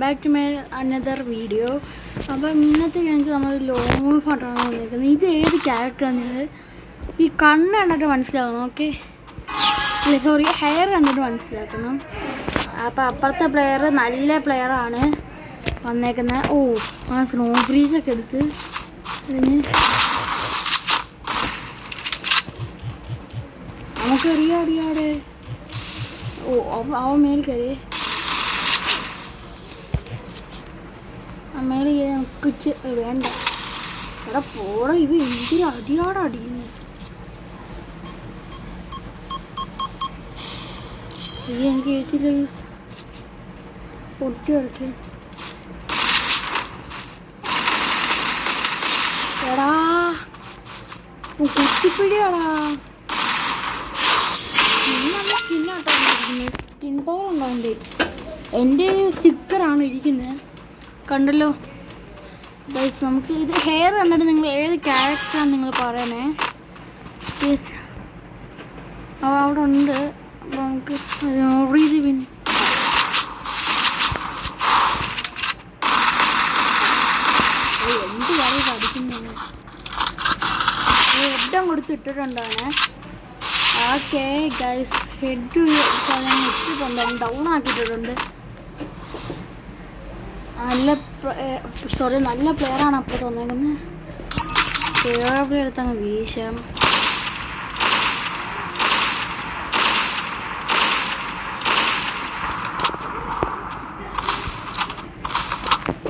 Back to my another video. അപ്പം ഇന്നത്തെ കഴിഞ്ഞാൽ നമ്മൾ ലോങ് ഫോട്ടോയാണ് വന്നിരിക്കുന്നത്. ഇത് ഏത് ക്യാരക്ടറാണ്? ഈ കണ്ണ് കണ്ടിട്ട് മനസ്സിലാക്കണം. ഓക്കെ, അല്ല സോറി, ഹെയർ കണ്ടിട്ട് മനസ്സിലാക്കണം. അപ്പം അപ്പുറത്തെ പ്ലെയർ നല്ല പ്ലെയറാണ് വന്നേക്കുന്നത്. ഓ, ആ സ്നോ ഫ്രീസൊക്കെ എടുത്ത് അതിന് നമുക്ക് അറിയാടെ. ഓ, അവൻ മേൽ കയറി. അമ്മേടെ നമുക്ക് വേണ്ട. എടാ പോടാ, ഇവ എന്തിനാ അടിയാടാ അടിയുന്നത്? എനിക്ക് ഏറ്റില്ല പൊട്ടി കിടക്കി. എടാ കുത്തിപ്പിടിയാടാ. സ്കിന്നാട്ടോ സ്കിൻ പവർ ഉണ്ടാവണ്ടേ? എൻ്റെ സ്റ്റിക്കറാണ് ഇരിക്കുന്നത്, കണ്ടല്ലോ ഗൈസ്. നമുക്ക് ഇത് ഹെയർ കണ്ടിട്ട് നിങ്ങൾ ഏത് ക്യാരക്ടറാണ് നിങ്ങൾ പറയണേ. യെസ്, അവിടെ ഉണ്ട്. അപ്പോൾ നമുക്ക് ഇത് പിന്നെ എന്ത് കാര്യം പഠിക്കുന്നത് ഹെഡും കൊടുത്തിട്ടിട്ടുണ്ടാണ്. ഓക്കെ ഗൈസ്, ഹെഡ് ഇട്ടിട്ടുണ്ട്, ഡൗൺ ആക്കിയിട്ടുണ്ട്. നല്ല പ്ലെയറാണ് അപ്പോൾ തോന്നിയിരിക്കുന്നത്. ഫേവറബിൾ എടുത്തങ്ങ് വീശാം.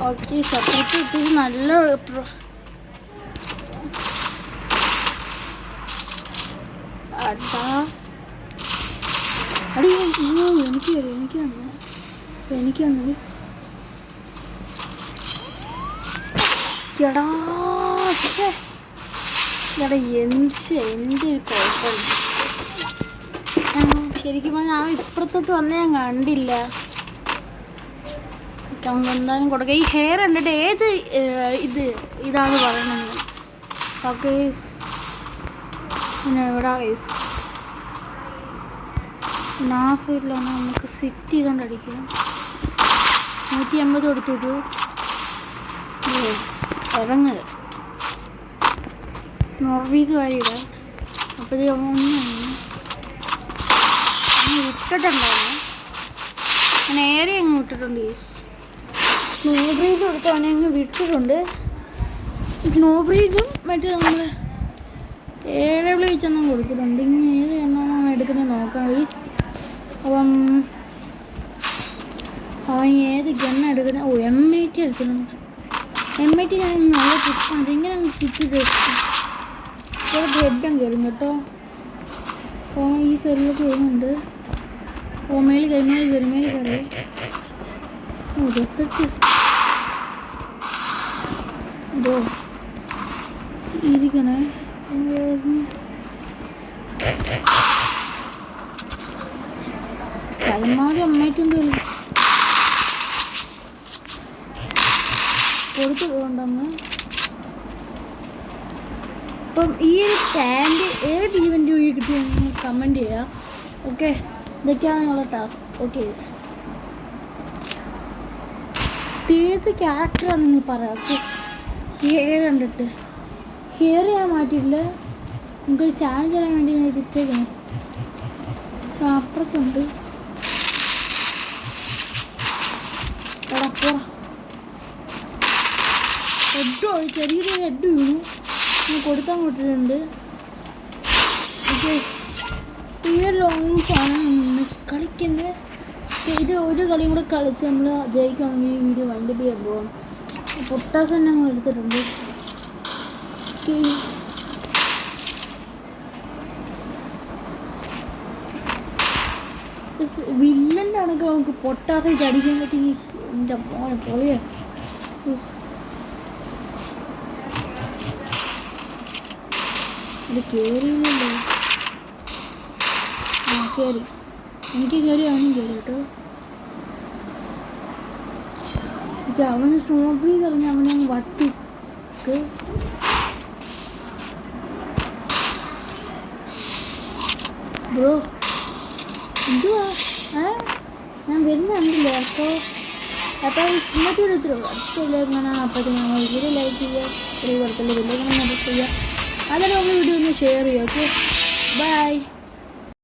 ഓക്കെ, സെപ്പറേറ്റ് ഇട്ടിട്ട് നല്ല എനിക്ക് വന്നു എടാ എൻ്റെ ഒരു കുഴപ്പമില്ല. ശരിക്കും പറഞ്ഞാൽ ഞാൻ ഇപ്പുറത്തോട്ട് വന്നേ ഞാൻ കണ്ടില്ല. എന്തായാലും കൊടുക്കുക. ഈ ഹെയർ കണ്ടിട്ട് ഏത് ഇതാണ് പറയണത്. ഓക്കെ, പിന്നെ എവിടെ ആ സൈഡിലാണ്. നമുക്ക് സെറ്റ് ചെയ്തുകൊണ്ടടിക്കാം. 150 കൊടുത്തിട്ടു ഇറങ്ങത് നോർവീത് കാര്യമില്ല. അപ്പോൾ ഇത് ഇട്ടിട്ടുണ്ടായിരുന്നു. ഞാൻ ഏറെ അങ്ങ് വിട്ടിട്ടുണ്ട്. സ്നോഫ്രീസ് കൊടുത്ത് അവനെ അങ്ങ് വിട്ടിട്ടുണ്ട്. സ്നോഫ്രീസും മറ്റേ നമ്മൾ ഏഴ് വിളിച്ചെണ്ണം കൊടുത്തിട്ടുണ്ട്. ഇനി ഏത് എണ്ണമാണ് എടുക്കുന്നത് നോക്കാം പ്ലീസ്. അപ്പം അവൻ ഏത് ഗണ്ണ എടുക്കുന്നത്? ഓ, M80 എടുത്തിട്ടുണ്ട്. M80 ഞാൻ നല്ല ട്രിപ്പാണ്. ഇങ്ങനെ അങ്ങ് സ്റ്റിച്ച് ചെയ്ത് ഹെഡും കയറും കേട്ടോ. അപ്പോൾ ഈ സൈഡിലൊക്കെ വരുന്നുണ്ട്. മേല് കയറി. ഓ, ഡെസേർട്ട് ഇതോ ഇരിക്കണേ. പരമാവധി അമ്മയ്ക്കുണ്ട് കൊടുത്തു പോകണ്ടെന്ന്. അപ്പം ഈ ഒരു പാൻറ് ഏത് ഈവൻ്റ് വഴി കിട്ടിയെന്ന് കമൻറ്റ് ചെയ്യുക. ഓക്കെ, ഇതൊക്കെയാണ് നിങ്ങളുടെ ടാസ്ക്. ഓക്കെ, ഏത് ക്യാരക്ടറാണ് നിങ്ങൾ പറയാം. ഹെയർ കണ്ടിട്ട് ഹെയർ ഞാൻ മാറ്റിയില്ല. നിങ്ങൾക്കൊരു ചാലഞ്ച് തരാൻ വേണ്ടി ഞാൻ ഇതിട്ടേക്കണം. അപ്പുറത്തുണ്ട്. ചെറിയൊരു ഹെഡ് വീണു. ഞാൻ കൊടുത്താൽ വിട്ടിട്ടുണ്ട്. ഈ ഒരു ലോങ് സാധനം കളിക്കുന്നത്. ഇത് ഒരു കളിയും കൂടെ കളിച്ച് നമ്മൾ ജയിക്കുകയാണെങ്കിൽ ഈ വീഡിയോ വണ്ടി ചെയ്യാൻ പോകാം. പൊട്ടാസ് തന്നെ ഞങ്ങൾ എടുത്തിട്ടുണ്ട്. വില്ലൻ്റെ ആണെങ്കിൽ നമുക്ക് പൊട്ടാസ് ചടിക്കാൻ പറ്റി. എൻ്റെ മോനെ പൊളിയ ഇത് കയറിയില്ലല്ലോ. കയറി, എനിക്ക് കയറി, അവനും കയറി കേട്ടോ. അവന് സ്ട്രോബെറി കളഞ്ഞ് അവനെ വട്ടിക്ക്. ബ്രോ എന്തുവാ? ഞാൻ വരുന്നുണ്ടല്ലേ. അപ്പോൾ അപ്പോൾ ഇന്നത്തെ ഒരു ഇത്രയുള്ളൂ. അടുത്തുള്ള എങ്ങനെയാണ് അപ്പോഴത്തേക്ക് ഞങ്ങൾ വീഡിയോ ലൈക്ക് ചെയ്യുക, ഒരു പുറത്തുള്ള വീഡിയോ ഇങ്ങനെ ചെയ്യുക, അതൊരു വീഡിയോ ഒന്ന് ഷെയർ ചെയ്യുക. Okay, by.